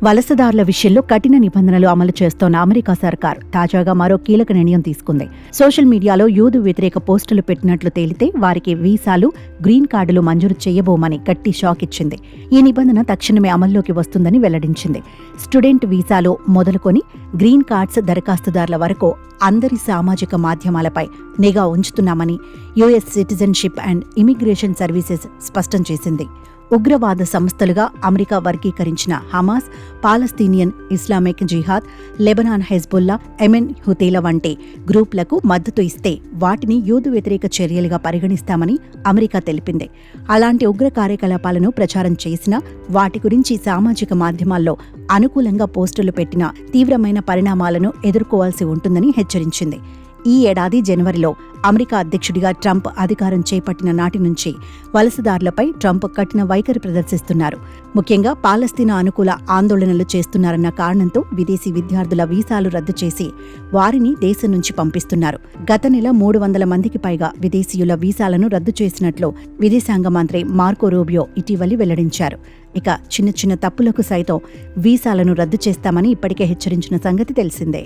వలసదారుల విషయంలో కఠిన నిబంధనలు అమలు చేస్తోన్న అమెరికా సర్కార్ తాజాగా మరో కీలక నిర్ణయం తీసుకుంది. సోషల్ మీడియాలో యూదు వ్యతిరేక పోస్టులు పెట్టినట్లు తేలితే వారికి వీసాలు, గ్రీన్ కార్డులు మంజూరు చేయబోమని గట్టి షాక్ ఇచ్చింది. ఈ నిబంధన తక్షణమే అమల్లోకి వస్తుందని వెల్లడించింది. స్టూడెంట్ వీసాలు మొదలుకొని గ్రీన్ కార్డ్స్ దరఖాస్తుదారుల వరకు అందరి సామాజిక మాధ్యమాలపై నిఘా ఉంచుతున్నామని US citizenship and immigration services స్పష్టం చేసింది. ఉగ్రవాద సంస్థలుగా అమెరికా వర్గీకరించిన Hamas, Palestinian Islamic Jihad, Lebanon Hezbollah, Yemen హుతీల వంటి గ్రూపులకు మద్దతు ఇస్తే వాటిని యూదు వ్యతిరేక చర్యలుగా పరిగణిస్తామని అమెరికా తెలిపింది. అలాంటి ఉగ్ర కార్యకలాపాలను ప్రచారం చేసినా వాటి గురించి సామాజిక మాధ్యమాల్లో అనుకూలంగా పోస్టులు పెట్టిన తీవ్రమైన పరిణామాలను ఎదుర్కోవాల్సి ఉంటుందని హెచ్చరించింది. ఈ ఏడాది జనవరిలో అమెరికా అధ్యక్షుడిగా ట్రంప్ అధికారం చేపట్టిన నాటి నుంచి వలసదారులపై ట్రంప్ కఠిన వైఖరి ప్రదర్శిస్తున్నారు. ముఖ్యంగా పాలస్తీనా అనుకూల ఆందోళనలు చేస్తున్నారన్న కారణంతో విదేశీ విద్యార్థుల వీసాలు రద్దు చేసి వారిని దేశం నుంచి పంపిస్తున్నారు. గత నెల 300 మందికి పైగా విదేశీయుల వీసాలను రద్దు చేసినట్లు విదేశాంగ మంత్రి మార్కో రూబియో ఇటీవలి వెల్లడించారు. ఇక చిన్న చిన్న తప్పులకు సైతం వీసాలను రద్దు చేస్తామని ఇప్పటికే హెచ్చరించిన సంగతి తెలిసిందే.